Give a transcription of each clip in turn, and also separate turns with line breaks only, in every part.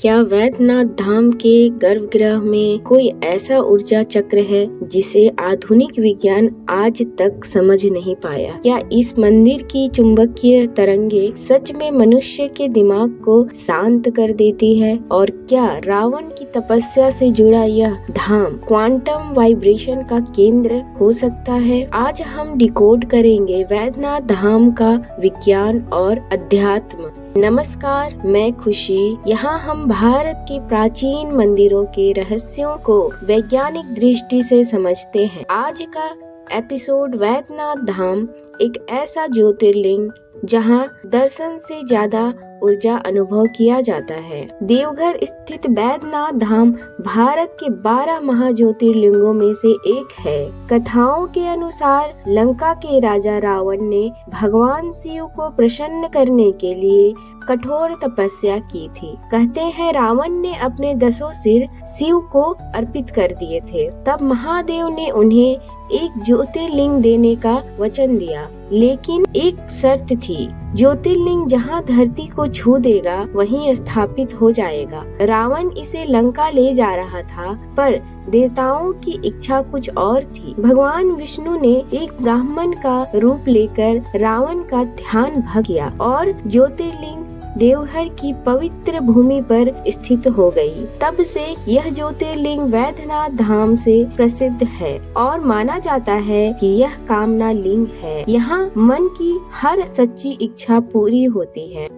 क्या वैद्यनाथ धाम के गर्भगृह में कोई ऐसा ऊर्जा चक्र है जिसे आधुनिक विज्ञान आज तक समझ नहीं पाया? क्या इस मंदिर की चुंबकीय तरंगे सच में मनुष्य के दिमाग को शांत कर देती है? और क्या रावण की तपस्या से जुड़ा यह धाम क्वांटम वाइब्रेशन का केंद्र हो सकता है? आज हम डिकोड करेंगे वैद्यनाथ धाम का विज्ञान और अध्यात्म। नमस्कार, मैं खुशी। यहाँ हम भारत के प्राचीन मंदिरों के रहस्यों को वैज्ञानिक दृष्टि से समझते हैं। आज का एपिसोड वैद्यनाथ धाम एक ऐसा ज्योतिर्लिंग जहाँ दर्शन से ज्यादा ऊर्जा अनुभव किया जाता है। देवघर स्थित वैद्यनाथ धाम भारत के 12 महाज्योतिर्लिंगों में से एक है। कथाओं के अनुसार लंका के राजा रावण ने भगवान शिव को प्रसन्न करने के लिए कठोर तपस्या की थी। कहते हैं रावण ने अपने 10 सिर शिव को अर्पित कर दिए थे। तब महादेव ने उन्हें एक ज्योतिर्लिंग देने का वचन दिया, लेकिन एक शर्त थी, ज्योतिर्लिंग जहाँ धरती को छू देगा वहीं स्थापित हो जाएगा। रावण इसे लंका ले जा रहा था, पर देवताओं की इच्छा कुछ और थी। भगवान विष्णु ने एक ब्राह्मण का रूप लेकर रावण का ध्यान भंग किया और ज्योतिर्लिंग देवघर की पवित्र भूमि पर स्थित हो गई। तब से यह ज्योतिर्लिंग वैद्यनाथ धाम से प्रसिद्ध है और माना जाता है कि यह कामना लिंग है। यहाँ मन की हर सच्ची इच्छा पूरी होती है।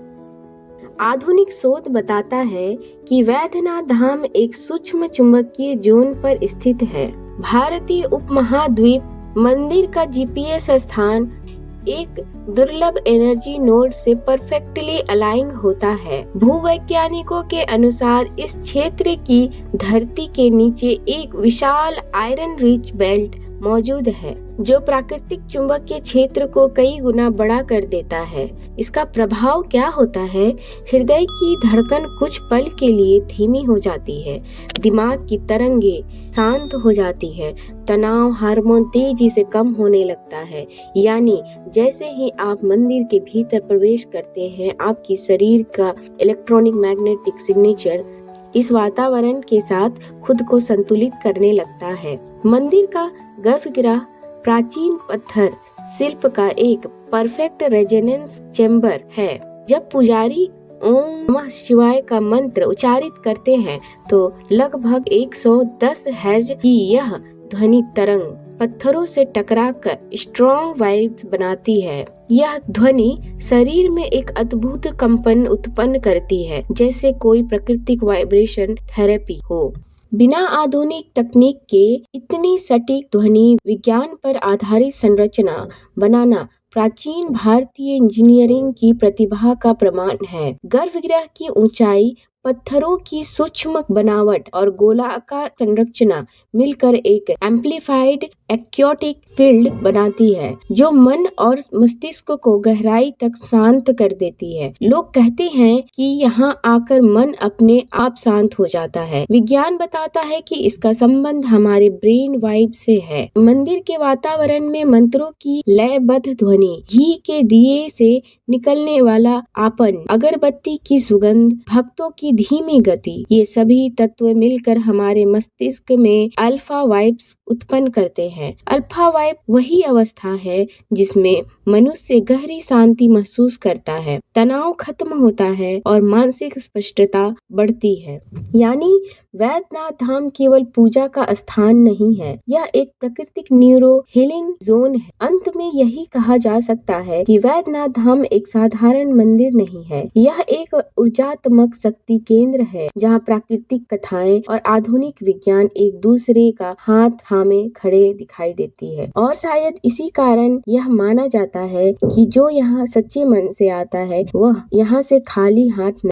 आधुनिक शोध बताता है कि वैद्यनाथ धाम एक सूक्ष्म चुंबकीय जोन पर स्थित है। भारतीय उपमहाद्वीप मंदिर का जीपीएस स्थान एक दुर्लभ एनर्जी नोड से परफेक्टली अलाइन होता है। भूवैज्ञानिकों के अनुसार इस क्षेत्र की धरती के नीचे एक विशाल आयरन रिच बेल्ट मौजूद है, जो प्राकृतिक चुंबकीय क्षेत्र को कई गुना बड़ा कर देता है। इसका प्रभाव क्या होता है? हृदय की धड़कन कुछ पल के लिए धीमी हो जाती है, दिमाग की तरंगे शांत हो जाती है, तनाव हार्मोन तेजी से कम होने लगता है। यानी जैसे ही आप मंदिर के भीतर प्रवेश करते हैं, आपकी शरीर का इलेक्ट्रॉनिक मैग्नेटिक सिग्नेचर इस वातावरण के साथ खुद को संतुलित करने लगता है। मंदिर का गर्भगृह प्राचीन पत्थर शिल्प का एक परफेक्ट रेजोनेंस चैम्बर है। जब पुजारी ओम नमः शिवाय का मंत्र उच्चारित करते हैं तो लगभग 110 हर्ट्ज की यह ध्वनि तरंग पत्थरों से टकराकर स्ट्रॉन्ग वाइब्स बनाती है। यह ध्वनि शरीर में एक अद्भुत कंपन उत्पन्न करती है, जैसे कोई प्राकृतिक वाइब्रेशन थेरेपी हो। बिना आधुनिक तकनीक के इतनी सटीक ध्वनि विज्ञान पर आधारित संरचना बनाना प्राचीन भारतीय इंजीनियरिंग की प्रतिभा का प्रमाण है। गर्भगृह की ऊंचाई, पत्थरों की सूक्ष्म बनावट और गोलाकार संरचना मिलकर एक एम्प्लीफाइड एक्योटिक फील्ड बनाती है, जो मन और मस्तिष्क को गहराई तक शांत कर देती है। लोग कहते हैं कि यहाँ आकर मन अपने आप शांत हो जाता है। विज्ञान बताता है कि इसका संबंध हमारे ब्रेन वाइब से है। मंदिर के वातावरण में मंत्रों की लयबद्ध ध्वनि, घी के दिए से निकलने वाला आपन, अगरबत्ती की सुगंध, भक्तों की धीमी गति, ये सभी तत्व मिलकर हमारे मस्तिष्क में अल्फा वाइब्स उत्पन्न करते हैं। अल्फा वाइब वही अवस्था है जिसमें मनुष्य गहरी शांति महसूस करता है, तनाव खत्म होता है और मानसिक स्पष्टता बढ़ती है। यानी वैद्यनाथ धाम केवल पूजा का स्थान नहीं है, यह एक प्राकृतिक न्यूरो हीलिंग जोन है। अंत में यही कहा जा सकता है कि वैद्यनाथ धाम एक साधारण मंदिर नहीं है, यह एक ऊर्जात्मक शक्ति केंद्र है, जहाँ प्राकृतिक कथाएं और आधुनिक विज्ञान एक दूसरे का हाथ थामे खड़े दिखाई देती है। और शायद इसी कारण यह माना जाता है कि जो यहाँ सच्चे मन से आता है वह यहाँ से खाली हाथ